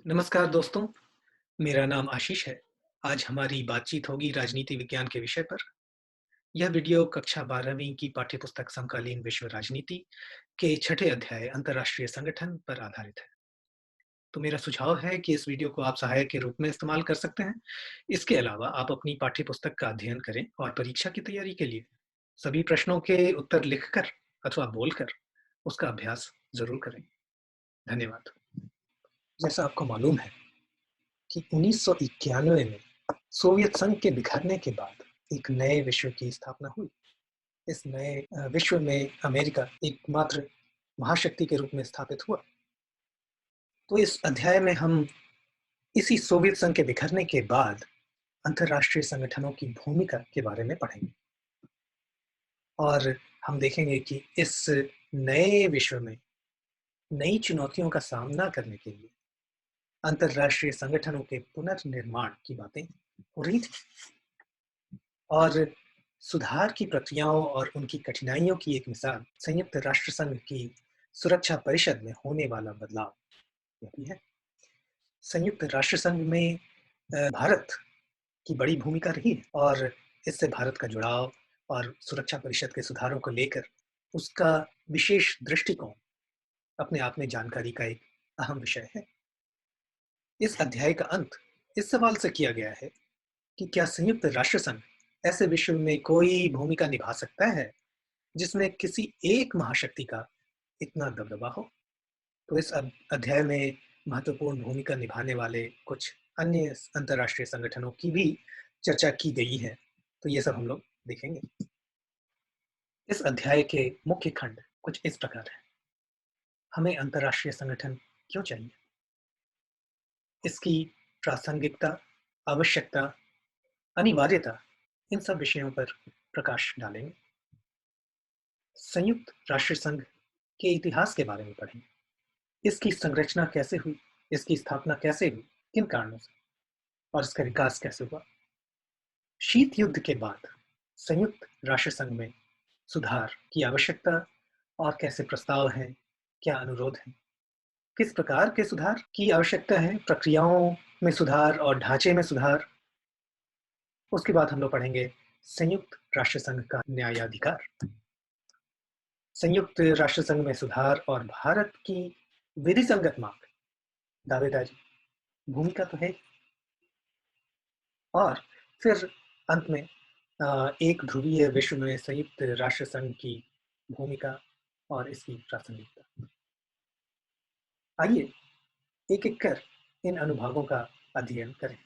नमस्कार दोस्तों, मेरा नाम आशीष है। आज हमारी बातचीत होगी राजनीति विज्ञान के विषय पर। यह वीडियो कक्षा 12वीं की पाठ्यपुस्तक समकालीन विश्व राजनीति के छठे अध्याय अंतर्राष्ट्रीय संगठन पर आधारित है। तो मेरा सुझाव है कि इस वीडियो को आप सहायक के रूप में इस्तेमाल कर सकते हैं। इसके अलावा आप अपनी पाठ्यपुस्तक का अध्ययन करें और परीक्षा की तैयारी के लिए सभी प्रश्नों के उत्तर लिखकर अथवा बोलकर उसका अभ्यास ज़रूर करें। धन्यवाद। जैसा आपको मालूम है कि 1991 में सोवियत संघ के बिखरने के बाद एक नए विश्व की स्थापना हुई। इस नए विश्व में अमेरिका एकमात्र महाशक्ति के रूप में स्थापित हुआ। तो इस अध्याय में हम इसी सोवियत संघ के बिखरने के बाद अंतर्राष्ट्रीय संगठनों की भूमिका के बारे में पढ़ेंगे और हम देखेंगे कि इस नए विश्व में नई चुनौतियों का सामना करने के लिए अंतर्राष्ट्रीय संगठनों के पुनर्निर्माण की बातें हो रही थी और सुधार की प्रक्रियाओं और उनकी कठिनाइयों की एक मिसाल संयुक्त राष्ट्र संघ की सुरक्षा परिषद में होने वाला बदलाव यह भी है। संयुक्त राष्ट्र संघ में भारत की बड़ी भूमिका रही है और इससे भारत का जुड़ाव और सुरक्षा परिषद के सुधारों को लेकर उसका विशेष दृष्टिकोण अपने आप में जानकारी का एक अहम विषय है। इस अध्याय का अंत इस सवाल से किया गया है कि क्या संयुक्त राष्ट्र संघ ऐसे विश्व में कोई भूमिका निभा सकता है जिसमें किसी एक महाशक्ति का इतना दबदबा हो। तो इस अध्याय में महत्वपूर्ण भूमिका निभाने वाले कुछ अन्य अंतर्राष्ट्रीय संगठनों की भी चर्चा की गई है। तो ये सब हम लोग देखेंगे। इस अध्याय के मुख्य खंड कुछ इस प्रकार है। हमें अंतर्राष्ट्रीय संगठन क्यों चाहिए, इसकी प्रासंगिकता, आवश्यकता, अनिवार्यता, इन सब विषयों पर प्रकाश डालेंगे। संयुक्त राष्ट्र संघ के इतिहास के बारे में पढ़ेंगे। इसकी संरचना कैसे हुई, इसकी स्थापना कैसे हुई, किन कारणों से, और इसका विकास कैसे हुआ। शीत युद्ध के बाद संयुक्त राष्ट्र संघ में सुधार की आवश्यकता और कैसे प्रस्ताव हैं, क्या अनुरोध हैं, किस प्रकार के सुधार की आवश्यकता है, प्रक्रियाओं में सुधार और ढांचे में सुधार। उसके बाद हम लोग पढ़ेंगे संयुक्त राष्ट्र संघ का न्यायाधिकार, संयुक्त राष्ट्र संघ में सुधार और भारत की विधि संगत मांग, दावेदारी, भूमिका तो है। और फिर अंत में एक ध्रुवीय विश्व में संयुक्त राष्ट्र संघ की भूमिका और इसकी प्रासंगिकता। आइए एक एक कर इन अनुभागों का अध्ययन करें।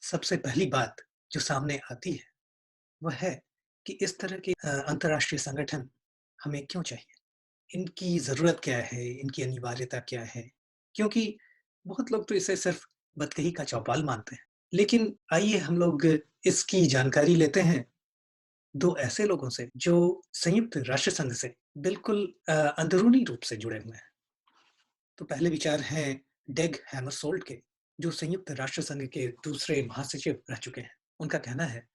सबसे पहली बात जो सामने आती है वह है कि इस तरह के अंतर्राष्ट्रीय संगठन हमें क्यों चाहिए, इनकी ज़रूरत क्या है, इनकी अनिवार्यता क्या है। क्योंकि बहुत लोग तो इसे सिर्फ बतकही का चौपाल मानते हैं, लेकिन आइए हम लोग इसकी जानकारी लेते हैं दो ऐसे लोगों से जो संयुक्त राष्ट्र संघ से बिल्कुल अंदरूनी रूप से जुड़े हुए हैं। तो पहले विचार हैं डेग हैमरसोल्ट के, जो संयुक्त राष्ट्र संघ के दूसरे महासचिव रह चुके हैं। उनका कहना है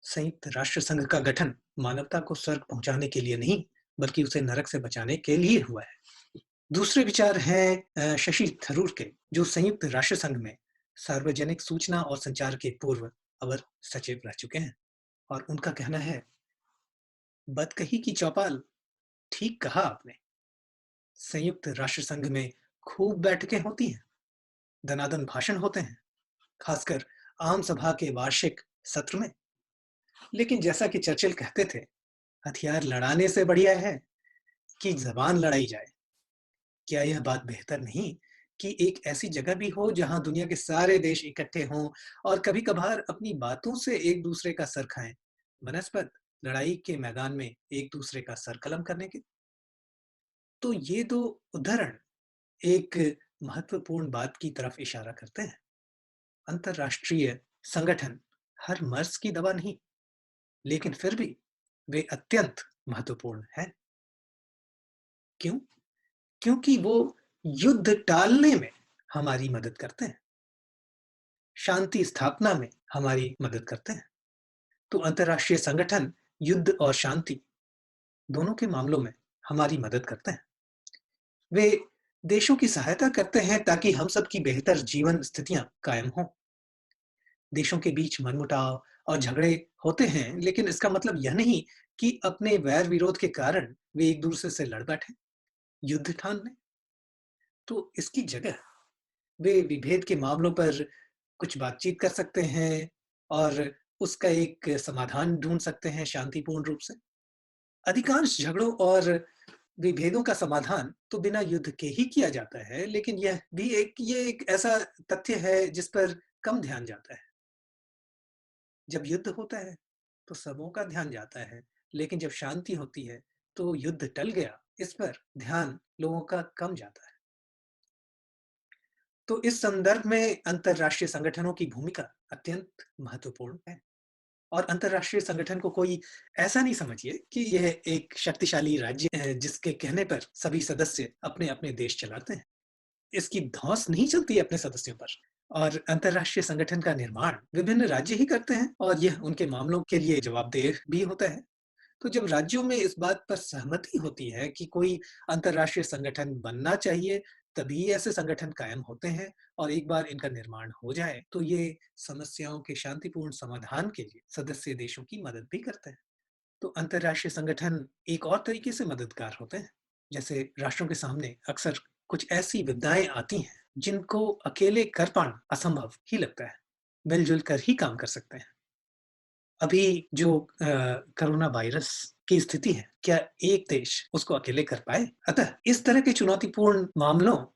संयुक्त राष्ट्र संघ का गठन मानवता को स्वर्ग पहुंचाने के लिए नहीं, बल्कि उसे नरक से बचाने के लिए हुआ है। दूसरे विचार हैं शशि थरूर के, जो संयुक्त राष्ट्र संघ में सार्वजनिक सूचना और संचार के पूर्व अवर सचिव रह चुके हैं और उनका कहना है बतकही की चौपाल, ठीक कहा आपने। संयुक्त राष्ट्र संघ में खूब बैठकें होती हैं, दनादन भाषण होते हैं, खासकर आम सभा के वार्षिक सत्र में। लेकिन जैसा कि चर्चिल कहते थे, हथियार लड़ाने से बढ़िया है कि जबान लड़ाई जाए। क्या यह बात बेहतर नहीं कि एक ऐसी जगह भी हो जहां दुनिया के सारे देश इकट्ठे हों और कभी कभार अपनी बातों से एक दूसरे का सर खाएं, बनस्पत लड़ाई के मैदान में एक दूसरे का सर कलम करने के। तो ये दो उदाहरण एक महत्वपूर्ण बात की तरफ इशारा करते हैं। अंतरराष्ट्रीय संगठन हर मर्ज की दवा नहीं, लेकिन फिर भी वे अत्यंत महत्वपूर्ण हैं। क्यों? क्योंकि वो युद्ध टालने में हमारी मदद करते हैं, शांति स्थापना में हमारी मदद करते हैं। तो अंतरराष्ट्रीय संगठन युद्ध और शांति दोनों के मामलों में हमारी मदद करते हैं। वे देशों की सहायता करते हैं ताकि हम सब की बेहतर जीवन स्थितियां कायम हों। देशों के बीच मनमुटाव और झगड़े होते हैं, लेकिन इसका मतलब यह नहीं कि अपने वैर विरोध के कारण वे एक दूसरे से लड़ बैठे, युद्ध ठान लें। तो इसकी जगह वे विभेद के मामलों पर कुछ बातचीत कर सकते हैं और उसका एक समाधान ढूंढ सकते हैं शांतिपूर्ण रूप से। अधिकांश झगड़ों और विभेदों का समाधान तो बिना युद्ध के ही किया जाता है, लेकिन ये एक ऐसा तथ्य है जिस पर कम ध्यान जाता है। जब युद्ध होता है, तो सबों का ध्यान जाता है, लेकिन जब शांति होती है, तो युद्ध टल गया, इस पर ध्यान लोगों का कम जाता है। तो इस संदर्भ में अंतर्राष्ट्रीय संगठनों की भूमिका अत्यंत महत्वपूर्ण है। और अंतर्राष्ट्रीय संगठन को कोई ऐसा नहीं समझिए कि यह एक शक्तिशाली राज्य है जिसके कहने पर सभी सदस्य अपने-अपने देश चलाते हैं। इसकी धौंस नहीं चलती है अपने सदस्यों पर। और अंतर्राष्ट्रीय संगठन का निर्माण विभिन्न राज्य ही करते हैं और यह उनके मामलों के लिए जवाबदेह भी होता है। तो जब राज्यों में इस बात पर सहमति होती है कि कोई अंतर्राष्ट्रीय संगठन बनना चाहिए, तभी ऐसे संगठन कायम होते हैं। और एक बार इनका निर्माण हो जाए, तो ये समस्याओं के शांतिपूर्ण समाधान के लिए सदस्य देशों की मदद भी करते हैं। तो अंतर्राष्ट्रीय संगठन एक और तरीके से मददगार होते हैं। जैसे राष्ट्रों के सामने अक्सर कुछ ऐसी विपदाएं आती हैं, जिनको अकेले कर पाना असंभव ही लगता है। मिलजुल कर ही काम कर सकते हैं। अभी जो कोरोना वायरस की स्थिति है, क्या एक देश उसको अकेले कर पाए? अतः इस तरह के चुनौतीपूर्ण मामलों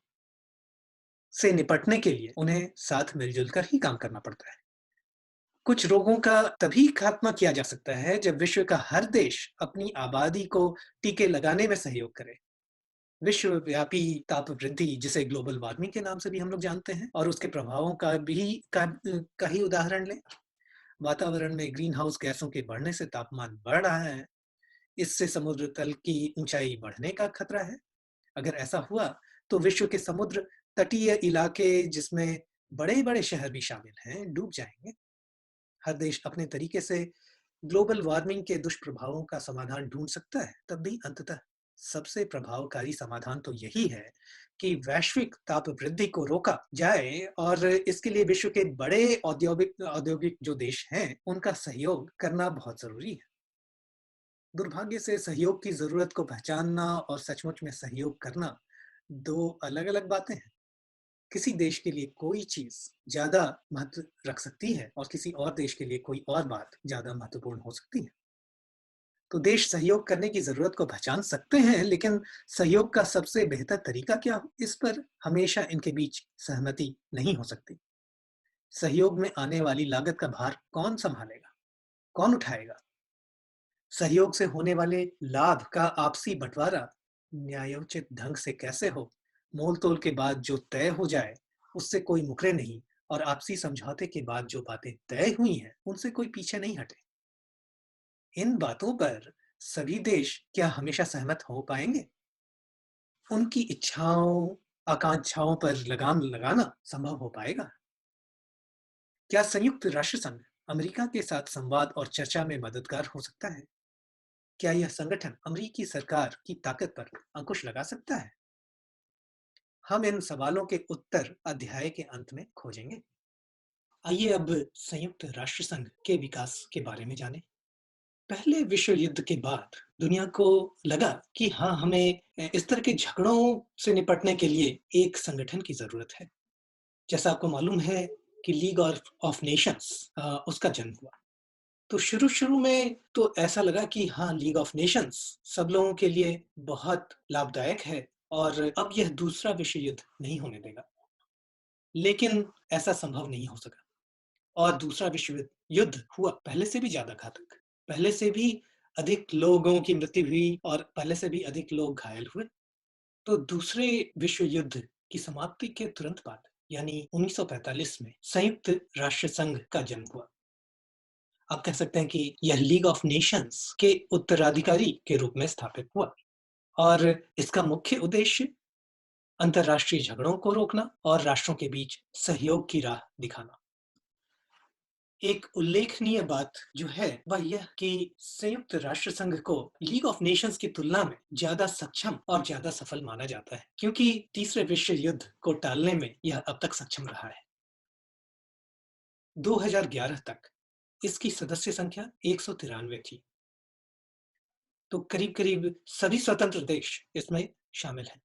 से निपटने के लिए उन्हें साथ मिलजुल कर ही काम करना पड़ता है। कुछ रोगों का तभी खात्मा किया जा सकता है जब विश्व का हर देश अपनी आबादी को टीके लगाने में सहयोग करे। विश्वव्यापी ताप वृद्धि, जिसे ग्लोबल वार्मिंग के नाम से भी हम लोग जानते हैं, और उसके प्रभावों का ही उदाहरण लें। वातावरण में ग्रीन हाउस गैसों के बढ़ने से तापमान बढ़ रहा है। इससे समुद्र तल की ऊंचाई बढ़ने का खतरा है। अगर ऐसा हुआ, तो विश्व के समुद्र तटीय इलाके, जिसमें बड़े-बड़े शहर भी शामिल हैं, डूब जाएंगे। हर देश अपने तरीके से ग्लोबल वार्मिंग के दुष्प्रभावों का समाधान ढूंढ सकता है, तब भी अंततः सबसे प्रभावकारी समाधान तो यही है कि वैश्विक ताप वृद्धि को रोका जाए, और इसके लिए विश्व के बड़े औद्योगिक औद्योगिक जो देश हैं, उनका सहयोग करना बहुत जरूरी है। दुर्भाग्य से सहयोग की जरूरत को पहचानना और सचमुच में सहयोग करना दो अलग-अलग बातें हैं। किसी देश के लिए कोई चीज ज्यादा महत्व रख सकती है और किसी और देश के लिए कोई और बात ज्यादा महत्वपूर्ण हो सकती है। तो देश सहयोग करने की जरूरत को पहचान सकते हैं, लेकिन सहयोग का सबसे बेहतर तरीका क्या हो, इस पर हमेशा इनके बीच सहमति नहीं हो सकती। सहयोग में आने वाली लागत का भार कौन संभालेगा, कौन उठाएगा? सहयोग से होने वाले लाभ का आपसी बंटवारा न्यायोचित ढंग से कैसे हो? मोल-तोल के बाद जो तय हो जाए, उससे कोई मुकरे नहीं, और आपसी समझौते के बाद जो बातें तय हुई हैं, उनसे कोई पीछे नहीं हटे। इन बातों पर सभी देश क्या हमेशा सहमत हो पाएंगे? उनकी इच्छाओं, आकांक्षाओं पर लगाम लगाना संभव हो पाएगा? क्या संयुक्त राष्ट्र संघ अमेरिका के साथ संवाद और चर्चा में मददगार हो सकता है? क्या यह संगठन अमेरिकी सरकार की ताकत पर अंकुश लगा सकता है? हम इन सवालों के उत्तर अध्याय के अंत में खोजेंगे। आइए अब संयुक्त राष्ट्र संघ के विकास के बारे में जानें। पहले विश्व युद्ध के बाद दुनिया को लगा कि हाँ, हमें इस तरह के झगड़ों से निपटने के लिए एक संगठन की जरूरत है। जैसा आपको मालूम है कि लीग ऑफ नेशंस उसका जन्म हुआ। तो शुरू-शुरू में तो ऐसा लगा कि हाँ, लीग ऑफ नेशंस सब लोगों के लिए बहुत लाभदायक है और अब यह दूसरा विश्व युद्ध नहीं होने देगा। लेकिन ऐसा संभव नहीं हो सका, और दूसरा विश्व युद्ध हुआ पहले से भी ज़्यादा घातक। पहले से भी अधिक लोगों की मृत्यु हुई और पहले से भी अधिक लोग घायल हुए। तो दूसरे विश्व युद्ध की समाप्ति के तुरंत बाद, यानी 1945 में संयुक्त राष्ट्र संघ का जन्म हुआ। आप कह सकते हैं कि यह लीग ऑफ नेशंस के उत्तराधिकारी के रूप में स्थापित हुआ, और इसका मुख्य उद्देश्य अंतर्राष्ट्रीय झगड़ों को रोकना और राष्ट्रों के बीच सहयोग की राह दिखाना। एक उल्लेखनीय बात जो है वह यह कि संयुक्त राष्ट्र संघ को लीग ऑफ नेशंस की तुलना में ज्यादा सक्षम और ज्यादा सफल माना जाता है, क्योंकि तीसरे विश्व युद्ध को टालने में यह अब तक सक्षम रहा है। 2011 तक इसकी सदस्य संख्या 193 थी, तो करीब करीब सभी स्वतंत्र देश इसमें शामिल हैं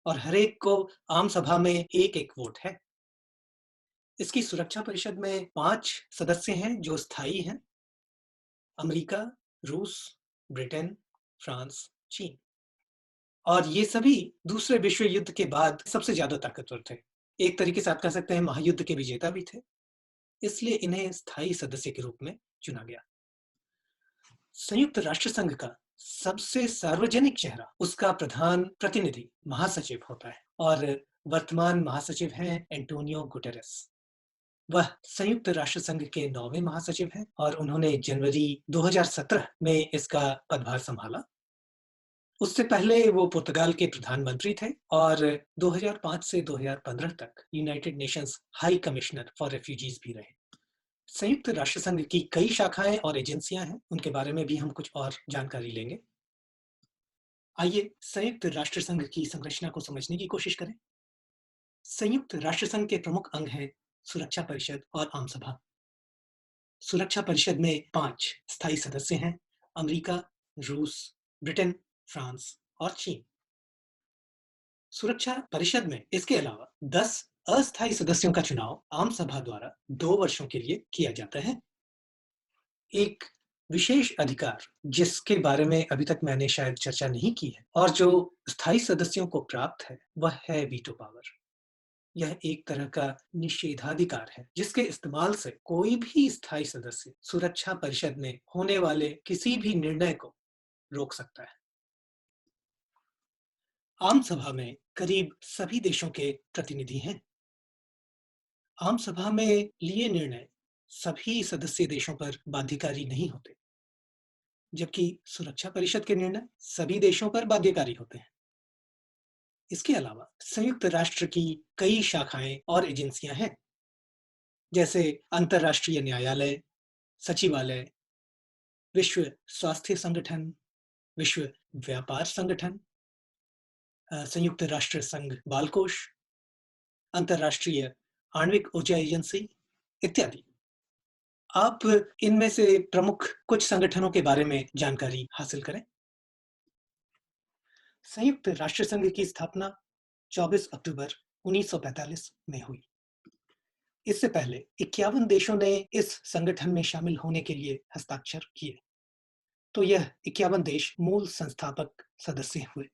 और हर एक को आम सभा में एक एक वोट है। इसकी सुरक्षा परिषद में 5 सदस्य हैं जो स्थायी हैं: अमेरिका, रूस, ब्रिटेन, फ्रांस, चीन। और ये सभी दूसरे विश्व युद्ध के बाद सबसे ज्यादा ताकतवर थे। एक तरीके से आप कह सकते हैं महायुद्ध के विजेता भी थे, इसलिए इन्हें स्थायी सदस्य के रूप में चुना गया। संयुक्त राष्ट्र संघ का सबसे सार्वजनिक चेहरा उसका प्रधान प्रतिनिधि महासचिव होता है और वर्तमान महासचिव हैं एंटोनियो गुटेरेस। वह संयुक्त राष्ट्र संघ के 9वें महासचिव हैं और उन्होंने जनवरी 2017 में इसका पदभार संभाला। उससे पहले वो पुर्तगाल के प्रधानमंत्री थे और 2005 से 2015 तक United Nations high commissioner for refugees भी रहे। संयुक्त राष्ट्र संघ की कई शाखाएं और एजेंसियां हैं, उनके बारे में भी हम कुछ और जानकारी लेंगे। आइए संयुक्त राष्ट्र संघ की संरचना को समझने की कोशिश करें। संयुक्त राष्ट्र संघ के प्रमुख अंग हैं सुरक्षा परिषद और आम सभा। सुरक्षा परिषद में 5 स्थायी सदस्य हैं: अमेरिका, रूस, ब्रिटेन, फ्रांस और चीन। सुरक्षा परिषद में इसके अलावा 10 अस्थायी सदस्यों का चुनाव आम सभा द्वारा 2 वर्षों के लिए किया जाता है। एक विशेष अधिकार जिसके बारे में अभी तक मैंने शायद चर्चा नहीं की है और जो स्थायी सदस्यों को प्राप्त है वह है वीटो पावर। यह एक तरह का निषेधाधिकार है जिसके इस्तेमाल से कोई भी स्थायी सदस्य सुरक्षा परिषद में होने वाले किसी भी निर्णय को रोक सकता है। आम सभा में करीब सभी देशों के प्रतिनिधि हैं। आम सभा में लिए निर्णय सभी सदस्य देशों पर बाध्यकारी नहीं होते, जबकि सुरक्षा परिषद के निर्णय सभी देशों पर बाध्यकारी होते हैं। इसके अलावा संयुक्त राष्ट्र की कई शाखाएं और एजेंसियां हैं, जैसे अंतर्राष्ट्रीय न्यायालय, सचिवालय, विश्व स्वास्थ्य संगठन, विश्व व्यापार संगठन, संयुक्त राष्ट्र संघ बाल कोष, अंतर्राष्ट्रीय आणविक ऊर्जा एजेंसी इत्यादि। आप इनमें से प्रमुख कुछ संगठनों के बारे में जानकारी हासिल करें। संयुक्त राष्ट्र संघ की स्थापना 24 अक्टूबर 1945 में हुई। इससे पहले 51 देशों ने इस संगठन में शामिल होने के लिए हस्ताक्षर किए, तो यह 51 देश मूल संस्थापक सदस्य हुए।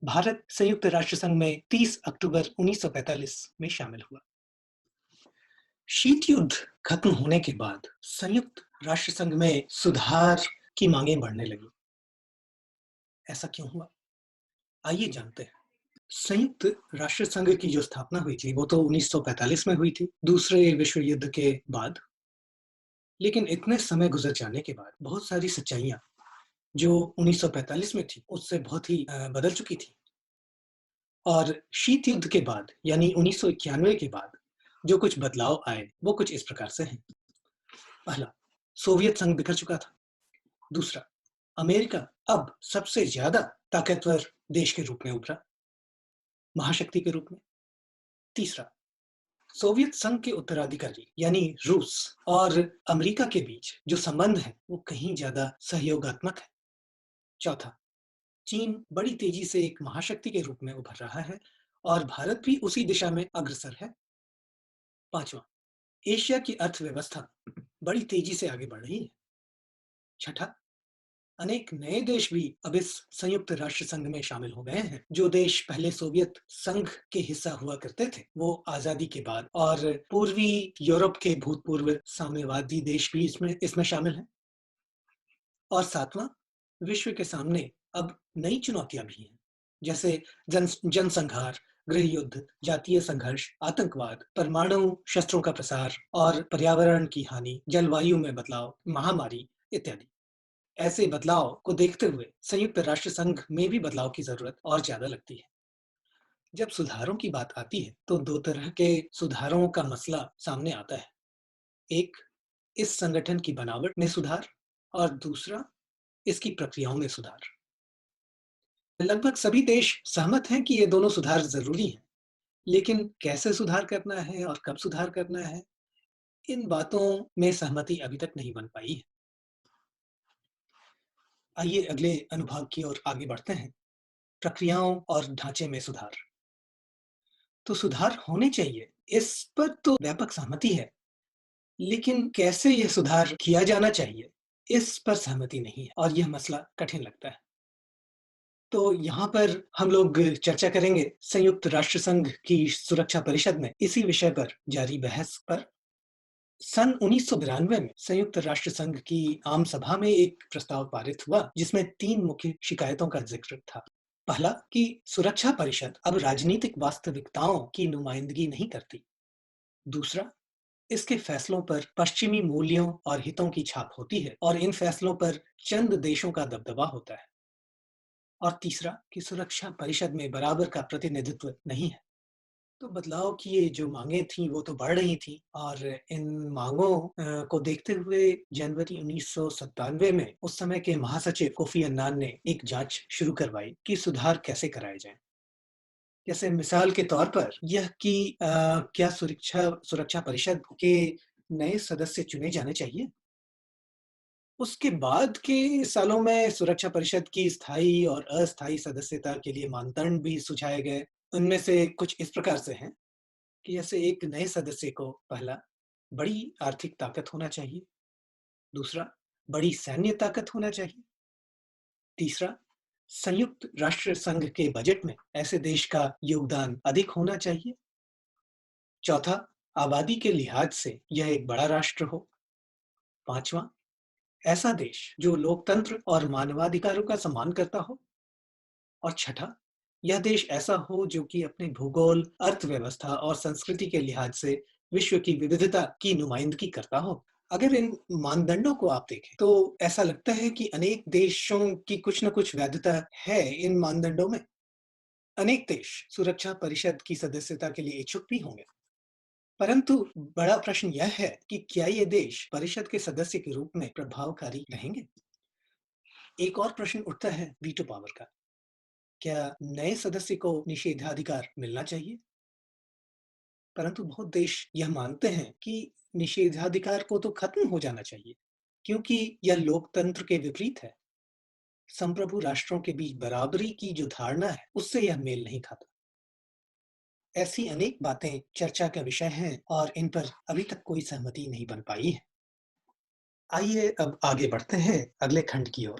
भारत संयुक्त राष्ट्र संघ में 30 अक्टूबर 1945 में शामिल हुआ। शीत युद्ध खत्म होने के बाद संयुक्त राष्ट्र संघ में सुधार की मांगें बढ़ने लगी। ऐसा क्यों हुआ? आइए जानते हैं। संयुक्त राष्ट्र संघ की जो स्थापना हुई थी वो तो 1945 में हुई थी, दूसरे विश्व युद्ध के बाद। लेकिन इतने समय गुजर जाने के बाद बहुत सारी सच्चाइयां जो 1945 में थी उससे बहुत ही बदल चुकी थी। और शीत युद्ध के बाद यानी 1991 के बाद जो कुछ बदलाव आए वो कुछ इस प्रकार से हैं। पहला, सोवियत संघ बिखर चुका था। दूसरा, अमेरिका अब सबसे ज्यादा ताकतवर देश के रूप में उभरा, महाशक्ति के रूप में। तीसरा, सोवियत संघ के उत्तराधिकारी यानी रूस और अमेरिका के बीच जो संबंध है वो कहीं ज्यादा सहयोगात्मक है। चौथा, चीन बड़ी तेजी से एक महाशक्ति के रूप में उभर रहा है और भारत भी उसी दिशा में अग्रसर है। पांचवा, एशिया की अर्थव्यवस्था बड़ी तेजी से आगे बढ़ रही है। छठा, अनेक नए देश भी अब इस संयुक्त राष्ट्र संघ में शामिल हो गए हैं। जो देश पहले सोवियत संघ के हिस्सा हुआ करते थे वो आजादी के बाद, और पूर्वी यूरोप के भूतपूर्व साम्यवादी देश भी इसमें शामिल हैं। और सातवां, विश्व के सामने अब नई चुनौतियां भी हैं, जैसे जनसंहार, गृह युद्ध, जातीय संघर्ष, आतंकवाद, परमाणु शस्त्रों का प्रसार और पर्यावरण की हानि, जलवायु में बदलाव, महामारी इत्यादि। ऐसे बदलाव को देखते हुए संयुक्त राष्ट्र संघ में भी बदलाव की जरूरत और ज्यादा लगती है। जब सुधारों की बात आती है तो दो तरह के सुधारों का मसला सामने आता है। एक, इस संगठन की बनावट में सुधार और दूसरा, इसकी प्रक्रियाओं में सुधार। लगभग सभी देश सहमत हैं कि ये दोनों सुधार ज़रूरी हैं, लेकिन कैसे सुधार करना है और कब सुधार करना है, इन बातों में सहमति अभी तक नहीं बन पाई है। आइए अगले अनुभाग की ओर आगे बढ़ते हैं, प्रक्रियाओं और ढांचे में सुधार। तो सुधार होने चाहिए, इस पर तो व्यापक सहमति है, लेकिन कैसे यह सुधार किया जाना चाहिए, इस पर सहमति नहीं है और यह मसला कठिन लगता है। तो यहाँ पर हम लोग चर्चा करेंगे संयुक्त राष्ट्र संघ की सुरक्षा परिषद में इसी विषय पर जारी बहस पर। सन 1992 में संयुक्त राष्ट्र संघ की आम सभा में एक प्रस्ताव पारित हुआ जिसमें 3 मुख्य शिकायतों का जिक्र था। पहला कि सुरक्षा परिषद अब राजनीतिक वास्तविकताओं की नुमाइंदगी नहीं करती। दूसरा, इसके फैसलों पर पश्चिमी मूल्यों और हितों की छाप होती है और इन फैसलों पर चंद देशों का दबदबा होता है। और तीसरा कि सुरक्षा परिषद में बराबर का प्रतिनिधित्व नहीं है। तो बदलाव की ये जो मांगें थीं वो तो बढ़ रही थीं और इन मांगों को देखते हुए जनवरी 1997 में उस समय के महासचिव कोफी अन्नान ने एक जांच शुरू करवाई कि सुधार कैसे कराए जाएं। जैसे मिसाल के तौर पर यह कि क्या सुरक्षा सुरक्षा परिषद के नए सदस्य चुने जाने चाहिए। उसके बाद के सालों में सुरक्षा परिषद की स्थायी और अस्थायी सदस्यता के लिए मानदंड भी सुझाए गए। उनमें से कुछ इस प्रकार से हैं कि जैसे एक नए सदस्य को पहला, बड़ी आर्थिक ताकत होना चाहिए। दूसरा, बड़ी सैन्य ताकत होना चाहिए। तीसरा, संयुक्त राष्ट्र संघ के बजट में ऐसे देश का योगदान अधिक होना चाहिए। चौथा, आबादी के लिहाज से यह एक बड़ा राष्ट्र हो। पांचवा, ऐसा देश जो लोकतंत्र और मानवाधिकारों का सम्मान करता हो। और छठा, यह देश ऐसा हो जो कि अपने भूगोल, अर्थव्यवस्था और संस्कृति के लिहाज से विश्व की विविधता की नुमाइंदगी करता हो। अगर इन मानदंडों को आप देखें तो ऐसा लगता है कि अनेक देशों की कुछ न कुछ वैधता है इन मानदंडों में। अनेक देश सुरक्षा परिषद की सदस्यता के लिए इच्छुक भी होंगे, परंतु बड़ा प्रश्न यह है कि क्या ये देश परिषद के सदस्य के रूप में प्रभावकारी रहेंगे। एक और प्रश्न उठता है वीटो पावर का। क्या नए सदस्य को निषेधाधिकार मिलना चाहिए? परंतु बहुत देश यह मानते हैं कि निषेधाधिकार को तो खत्म हो जाना चाहिए, क्योंकि यह लोकतंत्र के विपरीत है। संप्रभु राष्ट्रों के बीच बराबरी की जो धारणा है, उससे यह मेल नहीं खाता। ऐसी अनेक बातें चर्चा का विषय हैं और इन पर अभी तक कोई सहमति नहीं बन पाई है। आइए अब आगे बढ़ते हैं अगले खंड की ओर,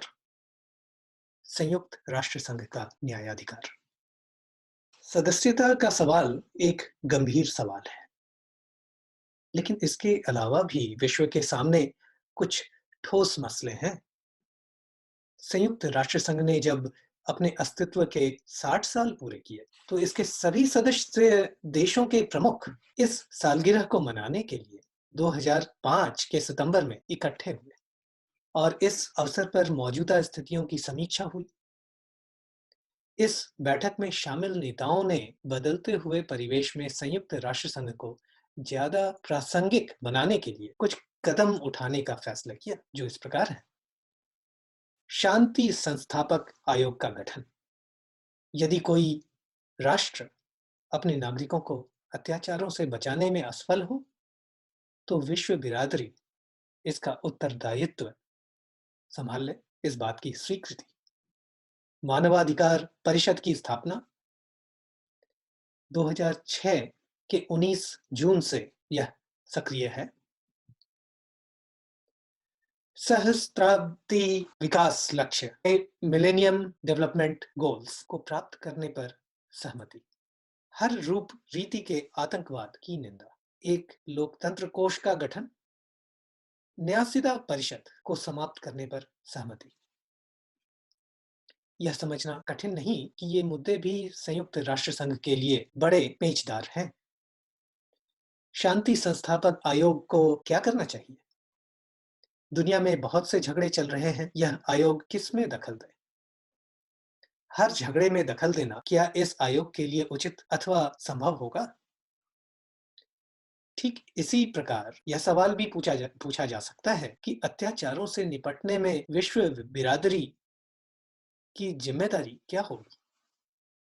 संयुक्त राष्ट्र संघ का न्यायाधिकार। सदस्यता का सवाल एक गंभीर सवाल है, लेकिन इसके अलावा भी विश्व के सामने कुछ ठोस मसले हैं। संयुक्त राष्ट्र संघ ने जब अपने अस्तित्व के 60 साल पूरे किए, तो इसके सभी सदस्य देशों के प्रमुख इस सालगिरह को मनाने के लिए 2005 के सितंबर में इकट्ठे हुए और इस अवसर पर मौजूदा स्थितियों की समीक्षा हुई। इस बैठक में शामिल नेताओं ने बदलते हुए परिवेश में संयुक्त राष्ट्र संघ को ज्यादा प्रासंगिक बनाने के लिए कुछ कदम उठाने का फैसला किया, जो इस प्रकार है। शांति संस्थापक आयोग का गठन। यदि कोई राष्ट्र अपने नागरिकों को अत्याचारों से बचाने में असफल हो, तो विश्व बिरादरी इसका उत्तरदायित्व संभाल ले, इस बात की स्वीकृति। मानवाधिकार परिषद की स्थापना 2006 के 19 जून से यह सक्रिय है। सहस्त्राब्दी विकास लक्ष्य मिलेनियम डेवलपमेंट गोल्स को प्राप्त करने पर सहमति। हर रूप रीति के आतंकवाद की निंदा। एक लोकतंत्र कोष का गठन। न्यासिदा परिषद को समाप्त करने पर सहमति। यह समझना कठिन नहीं कि ये मुद्दे भी संयुक्त राष्ट्र संघ के लिए बड़े पेचदार हैं। शांति संस्थापक आयोग को क्या करना चाहिए? दुनिया में बहुत से झगड़े चल रहे हैं, यह आयोग किस में दखल दे? हर झगड़े में दखल देना क्या इस आयोग के लिए उचित अथवा संभव होगा? ठीक इसी प्रकार यह सवाल भी पूछा जा सकता है कि अत्याचारों से निपटने में विश्व बिरादरी की जिम्मेदारी क्या होगी?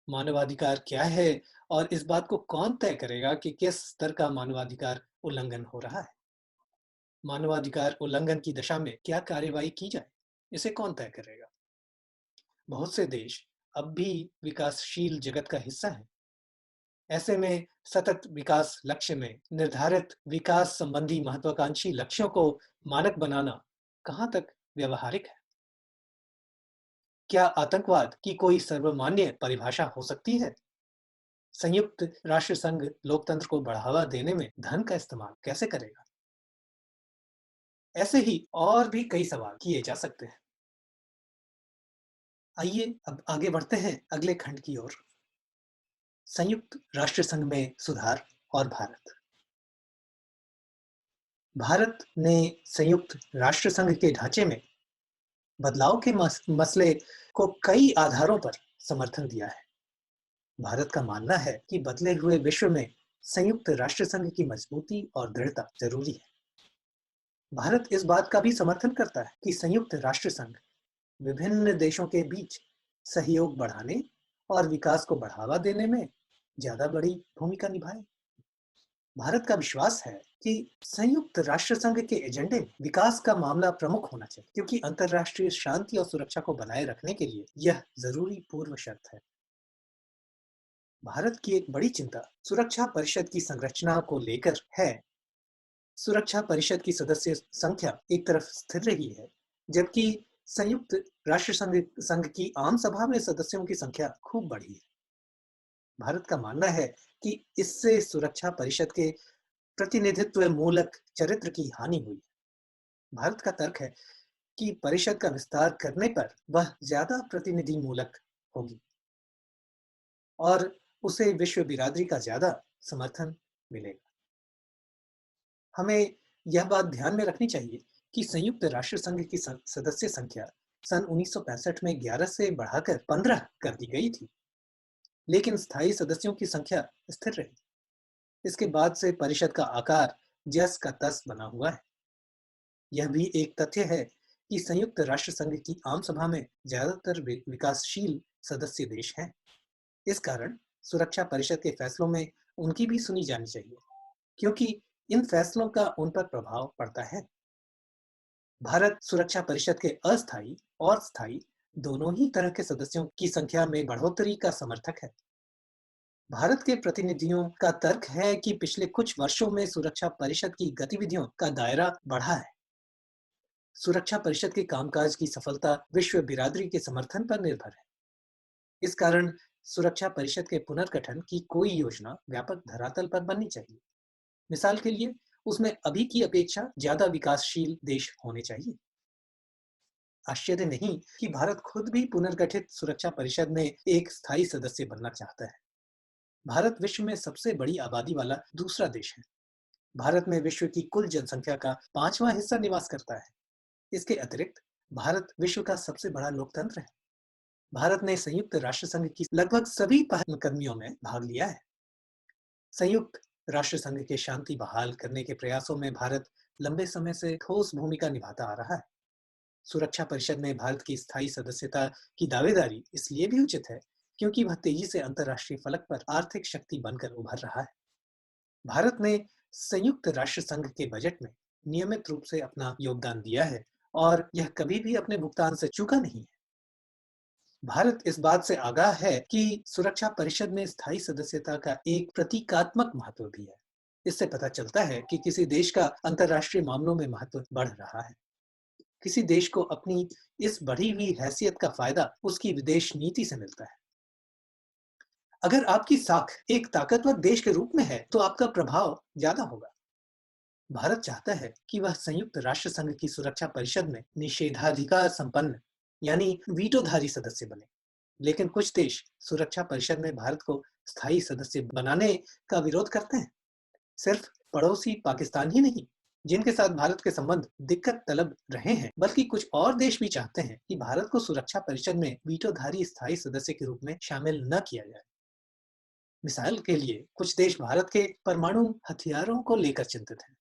मानवाधिकार क्या है और इस बात को कौन तय करेगा कि किस स्तर का मानवाधिकार उल्लंघन हो रहा है? मानवाधिकार उल्लंघन की दिशा में क्या कार्रवाई की जाए, इसे कौन तय करेगा? बहुत से देश अब भी विकासशील जगत का हिस्सा हैं। ऐसे में सतत विकास लक्ष्य में निर्धारित विकास संबंधी महत्वाकांक्षी लक्ष्यों को मानक बनाना कहाँ तक व्यवहारिक है? क्या आतंकवाद की कोई सर्वमान्य परिभाषा हो सकती है? संयुक्त राष्ट्र संघ लोकतंत्र को बढ़ावा देने में धन का इस्तेमाल कैसे करेगा? ऐसे ही और भी कई सवाल किए जा सकते हैं। आइए अब आगे बढ़ते हैं अगले खंड की ओर। संयुक्त राष्ट्र संघ में सुधार और भारत। भारत ने संयुक्त राष्ट्र संघ के ढांचे में बदलाव के मसले को कई आधारों पर समर्थन दिया है। भारत का मानना है कि बदले हुए विश्व में संयुक्त राष्ट्र संघ की मजबूती और दृढ़ता जरूरी है। भारत इस बात का भी समर्थन करता है कि संयुक्त राष्ट्र संघ विभिन्न देशों के बीच सहयोग बढ़ाने और विकास को बढ़ावा देने में ज्यादा बड़ी भूमिका निभाए। भारत का विश्वास है कि संयुक्त राष्ट्र संघ के एजेंडे में विकास का मामला प्रमुख होना चाहिए, क्योंकि अंतर्राष्ट्रीय शांति और सुरक्षा को बनाए रखने के लिए यह जरूरी पूर्व शर्त है। भारत की एक बड़ी चिंता सुरक्षा परिषद की संरचना को लेकर है। सुरक्षा परिषद की सदस्य संख्या एक तरफ स्थिर रही है, जबकि संयुक्त राष्ट्र संघ की आम सभा में सदस्यों की संख्या खूब बढ़ी है। भारत का मानना है कि इससे सुरक्षा परिषद के प्रतिनिधित्व मूलक चरित्र की हानि हुई। भारत का तर्क है कि परिषद का विस्तार करने पर वह ज्यादा प्रतिनिधि मूलक होगी और उसे विश्व बिरादरी का ज्यादा समर्थन मिलेगा। हमें यह बात ध्यान में रखनी चाहिए कि संयुक्त राष्ट्र संघ की सदस्य संख्या सन 1965 में 11 से बढ़ाकर 15 कर दी गई थी, लेकिन स्थायी सदस्यों की संख्या स्थिर रही। इसके बाद से परिषद का आकार जस का तस बना हुआ है। यह भी एक तथ्य है कि संयुक्त राष्ट्र संघ की आम सभा में ज्यादातर विकासशील सदस्य देश हैं। इस कारण सुरक्षा परिषद के फैसलों में उनकी भी सुनी जानी चाहिए, क्योंकि इन फैसलों का उन पर प्रभाव पड़ता है। भारत सुरक्षा परिषद के अस्थायी और स्थायी दोनों ही तरह के सदस्यों की संख्या में बढ़ोतरी का समर्थक है। भारत के प्रतिनिधियों का तर्क है कि पिछले कुछ वर्षों में सुरक्षा परिषद की गतिविधियों का दायरा बढ़ा है। सुरक्षा परिषद के कामकाज की सफलता विश्व बिरादरी के समर्थन पर निर्भर है। इस कारण सुरक्षा परिषद के पुनर्गठन की कोई योजना व्यापक धरातल पर बननी चाहिए। मिसाल के लिए उसमें अभी की अपेक्षा ज्यादा विकासशील देश होने चाहिए। आश्चर्य नहीं कि भारत खुद भी पुनर्गठित सुरक्षा परिषद में एक स्थायी सदस्य बनना चाहता है। भारत विश्व में सबसे बड़ी आबादी वाला दूसरा देश है। भारत में विश्व की कुल जनसंख्या का 5वां हिस्सा निवास करता है। इसके अतिरिक्त भारत विश्व का सबसे बड़ा लोकतंत्र है। भारत ने संयुक्त राष्ट्र संघ की लगभग सभी पहलकदमियों में भाग लिया है। संयुक्त राष्ट्र संघ के शांति बहाल करने के प्रयासों में भारत लंबे समय से ठोस भूमिका निभाता आ रहा है। सुरक्षा परिषद में भारत की स्थायी सदस्यता की दावेदारी इसलिए भी उचित है क्योंकि वह तेजी से अंतर्राष्ट्रीय फलक पर आर्थिक शक्ति बनकर उभर रहा है। भारत ने संयुक्त राष्ट्र संघ के बजट में नियमित रूप से अपना योगदान दिया है और यह कभी भी अपने भुगतान से चूका नहीं है। भारत इस बात से आगाह है कि सुरक्षा परिषद में स्थायी सदस्यता का एक प्रतीकात्मक महत्व भी है। इससे पता चलता है कि किसी देश का अंतर्राष्ट्रीय मामलों में महत्व बढ़ रहा है। किसी देश को अपनी इस बढ़ी हुई हैसियत का फायदा उसकी विदेश नीति से मिलता है। अगर आपकी साख एक ताकतवर देश के रूप में है तो आपका प्रभाव ज्यादा होगा। भारत चाहता है कि वह संयुक्त राष्ट्र संघ की सुरक्षा परिषद में निषेधाधिकार संपन्न यानी वीटोधारी सदस्य बने, लेकिन कुछ देश सुरक्षा परिषद में भारत को स्थायी सदस्य बनाने का विरोध करते हैं। सिर्फ पड़ोसी पाकिस्तान ही नहीं, जिनके साथ भारत के संबंध दिक्कत तलब रहे हैं, बल्कि कुछ और देश भी चाहते हैं कि भारत को सुरक्षा परिषद में वीटोधारी स्थायी सदस्य के रूप में शामिल न किया जाए। मिसाल के लिए कुछ देश भारत के परमाणु हथियारों को लेकर चिंतित हैं।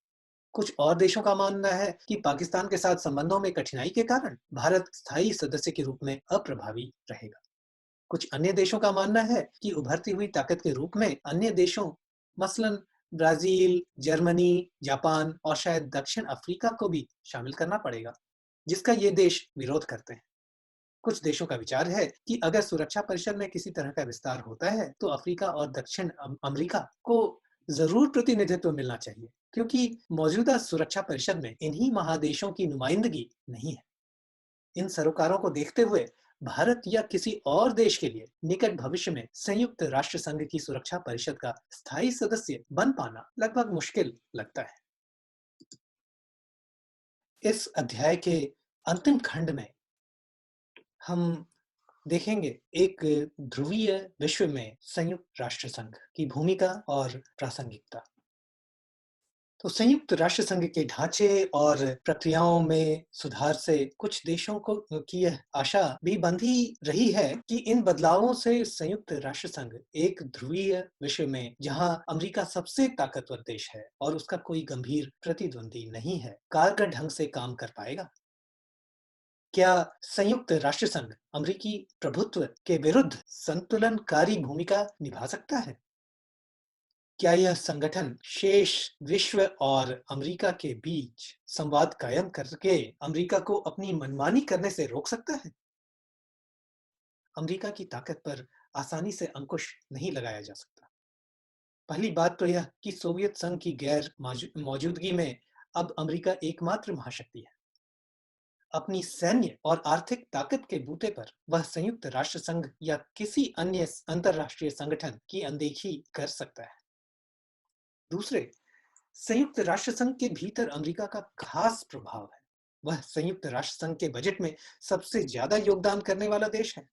कुछ और देशों का मानना है कि पाकिस्तान के साथ संबंधों में कठिनाई के कारण भारत स्थायी सदस्य के रूप में अप्रभावी रहेगा। कुछ अन्य देशों का मानना है कि उभरती हुई ताकत के रूप में अन्य देशों, मसलन ब्राजील, जर्मनी, जापान और शायद दक्षिण अफ्रीका को भी शामिल करना पड़ेगा, जिसका ये देश विरोध करते हैं। कुछ देशों का विचार है कि अगर सुरक्षा परिषद में किसी तरह का विस्तार होता है, तो अफ्रीका और दक्षिण अमेरिका को जरूर प्रतिनिधित्व मिलना चाहिए, क्योंकि मौजूदा सुरक्षा परिषद में इन्हीं महादेशों की नुमाइंदगी नहीं है। इन सरोकारों को देखते हुए भारत या किसी और देश के लिए निकट भविष्य में संयुक्त राष्ट्र संघ की सुरक्षा परिषद का स्थायी सदस्य बन पाना लगभग मुश्किल लगता है। इस अध्याय के अंतिम खंड में हम देखेंगे एक ध्रुवीय विश्व में संयुक्त राष्ट्र संघ की भूमिका और प्रासंगिकता। तो संयुक्त राष्ट्र संघ के ढांचे और प्रक्रियाओं में सुधार से कुछ देशों को की यह आशा भी बंधी रही है कि इन बदलावों से संयुक्त राष्ट्र संघ एक ध्रुवीय विश्व में, जहां अमेरिका सबसे ताकतवर देश है और उसका कोई गंभीर प्रतिद्वंदी नहीं है, कारगर ढंग से काम कर पाएगा। क्या संयुक्त राष्ट्र संघ अमेरिकी प्रभुत्व के विरुद्ध संतुलनकारी भूमिका निभा सकता है? क्या यह संगठन शेष विश्व और अमेरिका के बीच संवाद कायम करके अमेरिका को अपनी मनमानी करने से रोक सकता है? अमेरिका की ताकत पर आसानी से अंकुश नहीं लगाया जा सकता। पहली बात तो यह कि सोवियत संघ की गैर मौजूदगी में अब अमेरिका एकमात्र महाशक्ति है। अपनी सैन्य और आर्थिक ताकत के बूते पर वह संयुक्त राष्ट्र संघ या किसी अन्य अंतरराष्ट्रीय संगठन की अनदेखी कर सकता है। दूसरे, संयुक्त राष्ट्र संघ के भीतर अमेरिका का खास प्रभाव है। वह संयुक्त राष्ट्र संघ के बजट में सबसे ज्यादा योगदान करने वाला देश है।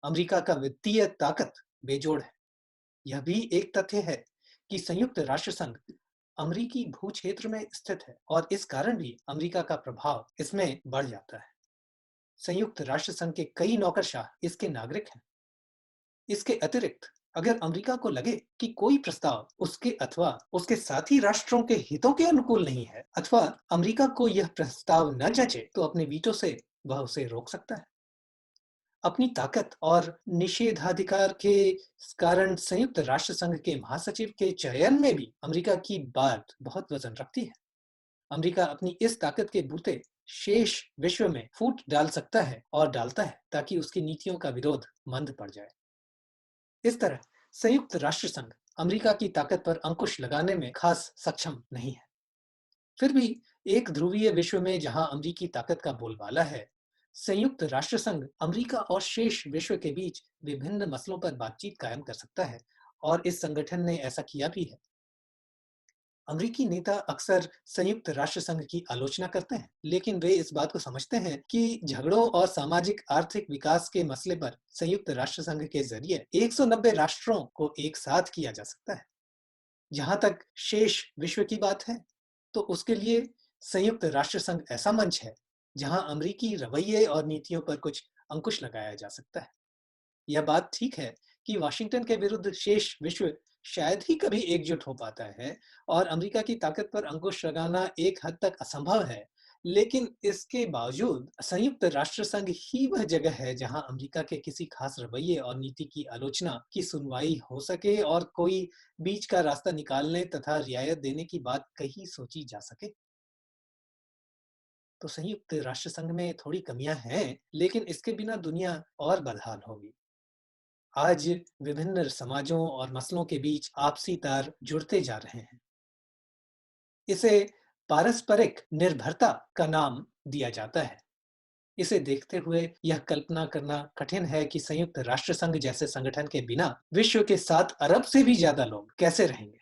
अमेरिका का वित्तीय ताकत बेजोड़ है। यह भी एक तथ्य है कि संयुक्त राष्ट्र संघ अमेरिकी भू क्षेत्र में स्थित है और इस कारण भी अमेरिका का प्रभाव इसमें बढ़ जाता है। संयुक्त राष्ट्र संघ के कई नौकरशाह इसके नागरिक हैं। इसके अतिरिक्त अगर अमेरिका को लगे कि कोई प्रस्ताव उसके अथवा उसके साथी राष्ट्रों के हितों के अनुकूल नहीं है, अथवा अमेरिका को यह प्रस्ताव न जचे, तो अपने वीटो से वह उसे रोक सकता है। अपनी ताकत और निषेधाधिकार के कारण संयुक्त राष्ट्र संघ के महासचिव के चयन में भी अमेरिका की बात बहुत वजन रखती है। अमेरिका अपनी इस ताकत के बूते शेष विश्व में फूट डाल सकता है और डालता है, ताकि उसकी नीतियों का विरोध मंद पड़ जाए। इस तरह संयुक्त राष्ट्र संघ अमेरिका की ताकत पर अंकुश लगाने में खास सक्षम नहीं है। फिर भी एक ध्रुवीय विश्व में जहां अमेरिकी ताकत का बोलबाला है, संयुक्त राष्ट्र संघ अमेरिका और शेष विश्व के बीच विभिन्न मसलों पर बातचीत कायम कर सकता है, और इस संगठन ने ऐसा किया भी है। अमेरिकी नेता अक्सर संयुक्त राष्ट्र संघ की आलोचना करते हैं, लेकिन वे इस बात को समझते हैं कि झगड़ों और सामाजिक आर्थिक विकास के मसले पर संयुक्त राष्ट्र संघ के जरिए 190 राष्ट्रों को एक साथ किया जा सकता है। जहां तक शेष विश्व की बात है, तो उसके लिए संयुक्त राष्ट्र संघ ऐसा मंच है जहां अमेरिकी रवैये और नीतियों पर कुछ अंकुश लगाया जा सकता है। यह बात ठीक है कि वाशिंगटन के विरुद्ध शेष विश्व शायद ही कभी एकजुट हो पाता है, और अमेरिका की ताकत पर अंकुश लगाना एक हद तक असंभव है। लेकिन इसके बावजूद संयुक्त राष्ट्र संघ ही वह जगह है जहां अमेरिका के किसी खास रवैये और नीति की आलोचना की सुनवाई हो सके और कोई बीच का रास्ता निकालने तथा रियायत देने की बात कहीं सोची जा सके। तो संयुक्त राष्ट्र संघ में थोड़ी कमियां हैं, लेकिन इसके बिना दुनिया और बदहाल होगी। आज विभिन्न समाजों और नस्लों के बीच आपसी तार जुड़ते जा रहे हैं। इसे पारस्परिक निर्भरता का नाम दिया जाता है। इसे देखते हुए यह कल्पना करना कठिन है कि संयुक्त राष्ट्र संघ जैसे संगठन के बिना विश्व के 7 अरब से भी ज्यादा लोग कैसे रहेंगे।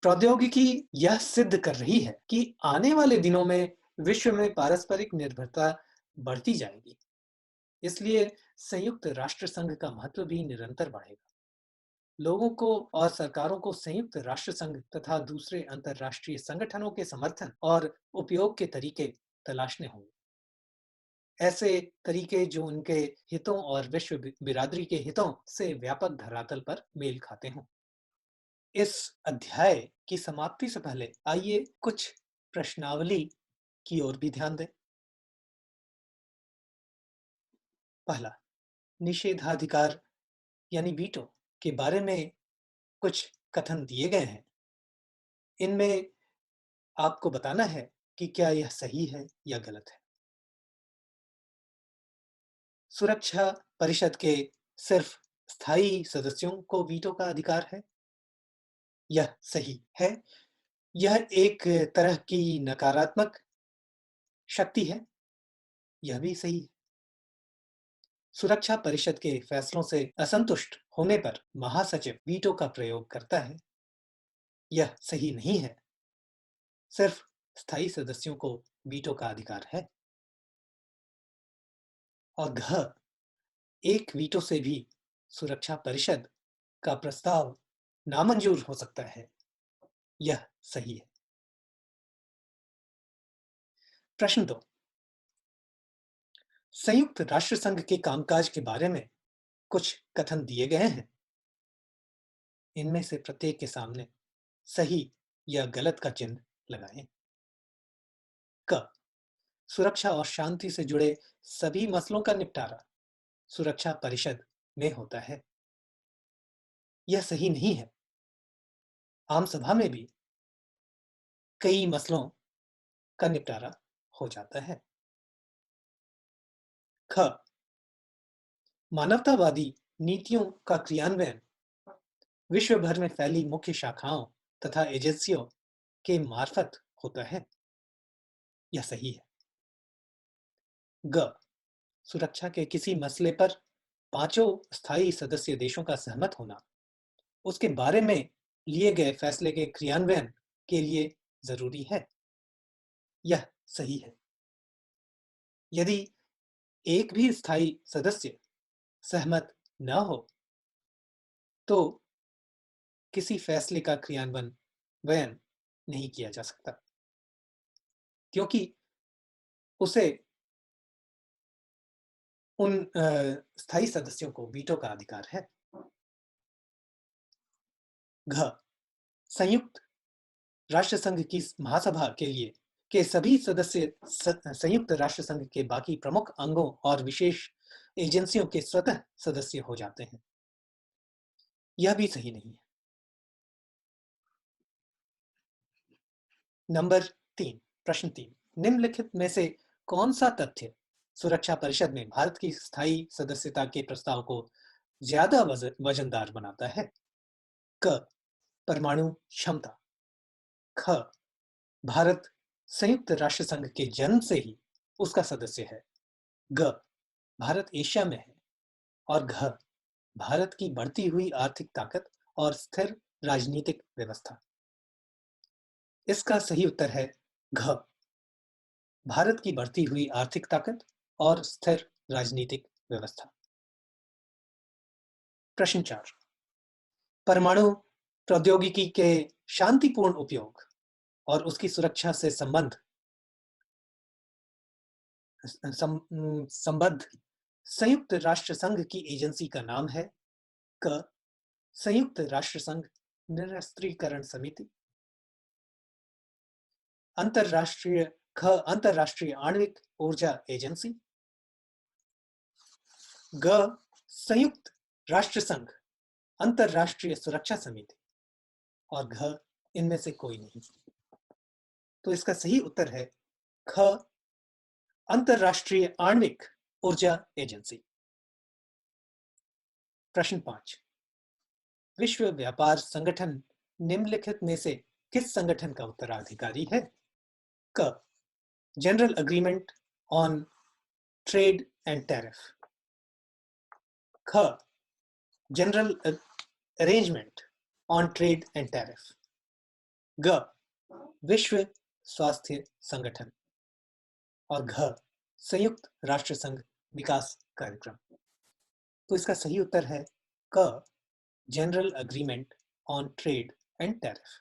प्रौद्योगिकी यह सिद्ध कर रही है कि आने वाले दिनों में विश्व में पारस्परिक निर्भरता बढ़ती जाएगी। इसलिए संयुक्त राष्ट्र संघ का महत्व भी निरंतर बढ़ेगा। लोगों को और सरकारों को संयुक्त राष्ट्र संघ तथा दूसरे अंतरराष्ट्रीय संगठनों के समर्थन और उपयोग के तरीके तलाशने होंगे। ऐसे तरीके जो उनके हितों और विश्व बिरादरी के हितों से व्यापक धरातल पर मेल खाते हों। इस अध्याय की समाप्ति से पहले आइए कुछ प्रश्नावली की ओर भी ध्यान दें। पहला, निषेधाधिकार यानी वीटो के बारे में कुछ कथन दिए गए हैं। इनमें आपको बताना है कि क्या यह सही है या गलत है। सुरक्षा परिषद के सिर्फ स्थायी सदस्यों को वीटो का अधिकार है। यह सही है। यह एक तरह की नकारात्मक शक्ति है। यह भी सही है। सुरक्षा परिषद के फैसलों से असंतुष्ट होने पर महासचिव वीटो का प्रयोग करता है। यह सही नहीं है। सिर्फ स्थायी सदस्यों को वीटो का अधिकार है। और घ, एक वीटो से भी सुरक्षा परिषद का प्रस्ताव नामंजूर हो सकता है। यह सही है। प्रश्न 2, संयुक्त राष्ट्र संघ के कामकाज के बारे में कुछ कथन दिए गए हैं। इनमें से प्रत्येक के सामने सही या गलत का चिन्ह लगाएं। क, सुरक्षा और शांति से जुड़े सभी मसलों का निपटारा सुरक्षा परिषद में होता है। यह सही नहीं है। आम सभा में भी कई मसलों का निपटारा हो जाता है। ख, मानवतावादी नीतियों का क्रियान्वयन विश्व भर में फैली मुख्य शाखाओं तथा एजेंसियों के मार्फत होता है। यह सही है। ग, सुरक्षा के किसी मसले पर पांचों स्थायी सदस्य देशों का सहमत होना उसके बारे में लिए गए फैसले के क्रियान्वयन के लिए जरूरी है। यह सही है। यदि एक भी स्थायी सदस्य सहमत न हो तो किसी फैसले का क्रियान्वयन नहीं किया जा सकता, क्योंकि उसे उन स्थायी सदस्यों को वीटो का अधिकार है। घ, संयुक्त राष्ट्र संघ की महासभा के लिए के सभी सदस्य संयुक्त राष्ट्र संघ के बाकी प्रमुख अंगों और विशेष एजेंसियों के स्वतः सदस्य हो जाते हैं। यह भी सही नहीं है। नंबर 3, प्रश्न 3, निम्नलिखित में से कौन सा तथ्य सुरक्षा परिषद में भारत की स्थायी सदस्यता के प्रस्ताव को ज्यादा वजनदार बनाता है। क, परमाणु क्षमता। ख, भारत संयुक्त राष्ट्र संघ के जन्म से ही उसका सदस्य है। ग, भारत एशिया में है। और घ, भारत की बढ़ती हुई आर्थिक ताकत और स्थिर राजनीतिक व्यवस्था। इसका सही उत्तर है घ, भारत की बढ़ती हुई आर्थिक ताकत और स्थिर राजनीतिक व्यवस्था। प्रश्न 4, परमाणु प्रौद्योगिकी के शांतिपूर्ण उपयोग और उसकी सुरक्षा से संबद्ध संयुक्त राष्ट्र संघ की एजेंसी का नाम है। क, संयुक्त राष्ट्र संघ निरस्त्रीकरण समिति। अंतरराष्ट्रीय ख, अंतरराष्ट्रीय आणविक ऊर्जा एजेंसी। ग, संयुक्त राष्ट्र संघ अंतरराष्ट्रीय सुरक्षा समिति। और घ, इनमें से कोई नहीं। तो इसका सही उत्तर है ख, अंतरराष्ट्रीय आणविक ऊर्जा एजेंसी। प्रश्न 5, विश्व व्यापार संगठन निम्नलिखित में से किस संगठन का उत्तराधिकारी है। क, general agreement on trade and tariff. ख, general arrangement on trade and tariff. ग, विश्व स्वास्थ्य संगठन। और घ, संयुक्त राष्ट्र संघ विकास कार्यक्रम। तो इसका सही उत्तर है क, general agreement on trade and tariff.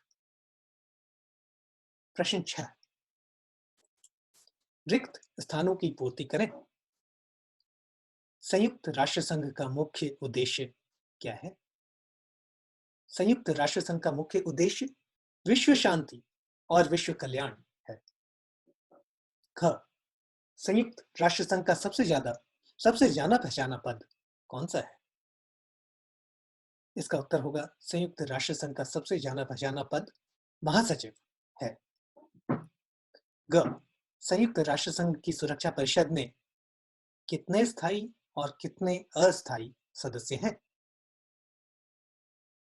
प्रश्न 6, रिक्त स्थानों की पूर्ति करें। संयुक्त राष्ट्र संघ का मुख्य उद्देश्य क्या है? संयुक्त राष्ट्र संघ का मुख्य उद्देश्य विश्व शांति और विश्व कल्याण है। ख संयुक्त राष्ट्र संघ का सबसे जाना पहचाना पद कौन सा है? इसका उत्तर होगा संयुक्त राष्ट्र संघ का सबसे जाना पहचाना पद महासचिव है। ग संयुक्त राष्ट्र संघ की सुरक्षा परिषद में कितने स्थायी और कितने अस्थायी सदस्य हैं?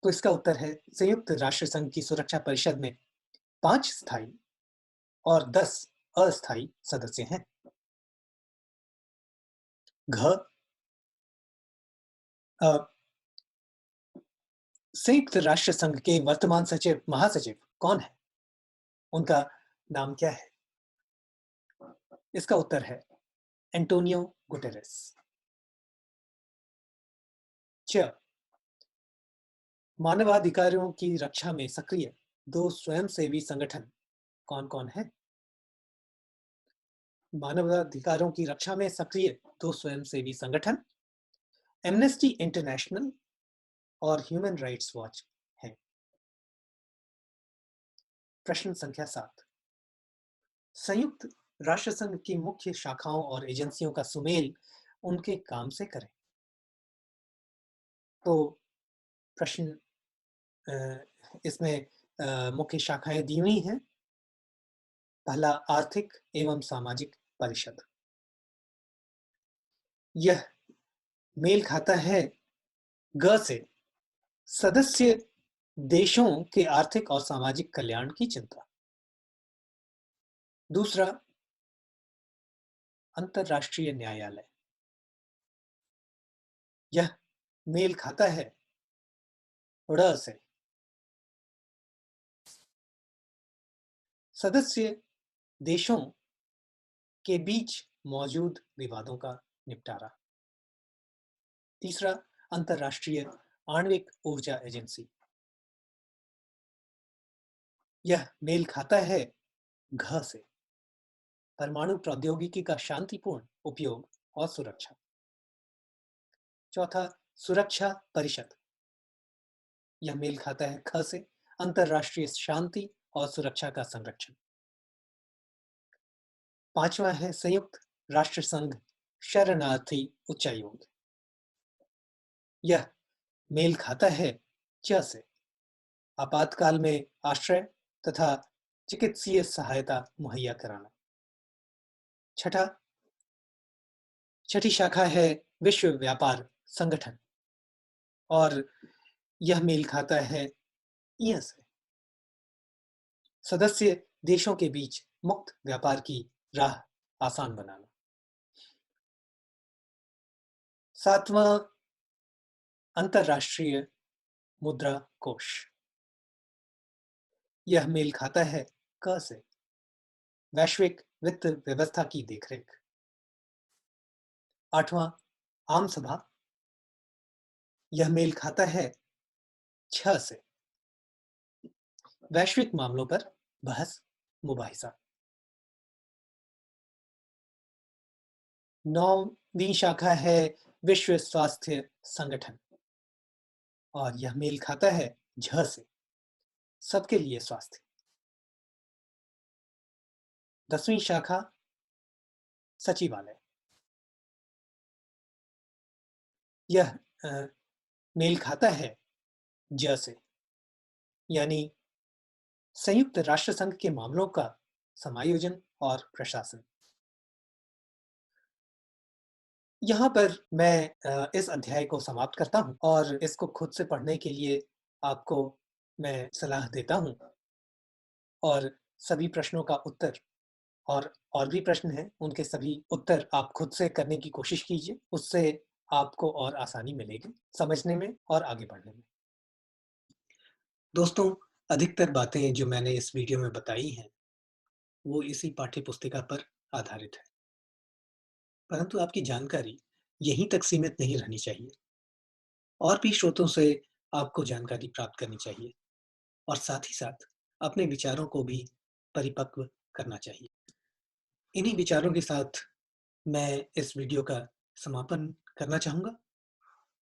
तो इसका उत्तर है संयुक्त राष्ट्र संघ की सुरक्षा परिषद में 5 स्थायी और 10 अस्थायी सदस्य हैं। घ अ, संयुक्त राष्ट्र संघ के वर्तमान महासचिव कौन है? उनका नाम क्या है? इसका उत्तर है एंटोनियो गुटेरेस। च मानवाधिकारों की रक्षा में सक्रिय 2 स्वयंसेवी संगठन कौन-कौन है? मानवाधिकारों की रक्षा में सक्रिय 2 स्वयंसेवी संगठन एमनेस्टी इंटरनेशनल और ह्यूमन राइट्स वॉच हैं। प्रश्न संख्या 7 संयुक्त राष्ट्र संघ की मुख्य शाखाओं और एजेंसियों का सुमेल उनके काम से करें। तो प्रश्न इसमें मुख्य शाखाएं दी हुई हैं। पहला आर्थिक एवं सामाजिक परिषद। यह मेल खाता है ग से सदस्य देशों के आर्थिक और सामाजिक कल्याण की चिंता। दूसरा अंतर्राष्ट्रीय न्यायालय। यह मेल खाता है ड़ से सदस्य देशों के बीच मौजूद विवादों का निपटारा। तीसरा अंतर्राष्ट्रीय आणविक ऊर्जा एजेंसी। यह मेल खाता है घ से परमाणु प्रौद्योगिकी का शांतिपूर्ण उपयोग और सुरक्षा। चौथा सुरक्षा परिषद। यह मेल खाता है ख से अंतर्राष्ट्रीय शांति और सुरक्षा का संरक्षण। पांचवा है संयुक्त राष्ट्र संघ शरणार्थी उच्चायोग। यह मेल खाता है च से आपातकाल में आश्रय तथा चिकित्सीय सहायता मुहैया कराना। छठी शाखा है विश्व व्यापार संगठन और यह मेल खाता है ई से सदस्य देशों के बीच मुक्त व्यापार की राह आसान बनाना। सातवां अंतर्राष्ट्रीय मुद्रा कोष। यह मेल खाता है क से वैश्विक वित्त व्यवस्था की देखरेख। आठवां आम सभा। यह मेल खाता है छ से वैश्विक मामलों पर बहस मुबाहिसा। नौवीं शाखा है विश्व स्वास्थ्य संगठन और यह मेल खाता है झ से सबके लिए स्वास्थ्य। 10वीं शाखा सचिवालय। यह मेल खाता है ज से यानी संयुक्त राष्ट्र संघ के मामलों का समायोजन और प्रशासन। यहाँ पर मैं इस अध्याय को समाप्त करता हूँ और इसको खुद से पढ़ने के लिए आपको मैं सलाह देता हूँ और सभी प्रश्नों का उत्तर और भी प्रश्न हैं, उनके सभी उत्तर आप खुद से करने की कोशिश कीजिए। उससे आपको और आसानी मिलेगी समझने में और आगे बढ़ने में। दोस्तों, अधिकतर बातें जो मैंने इस वीडियो में बताई हैं, वो इसी पाठ्य पुस्तिका पर आधारित है। परंतु आपकी जानकारी यहीं तक सीमित नहीं रहनी चाहिए। और भी स्रोतों से आपको जानकारी प्राप्त करनी चाहिए और साथ ही साथ अपने विचारों को भी परिपक्व करना चाहिए। इन्हीं विचारों के साथ मैं इस वीडियो का समापन करना चाहूँगा।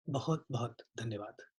बहुत-बहुत धन्यवाद।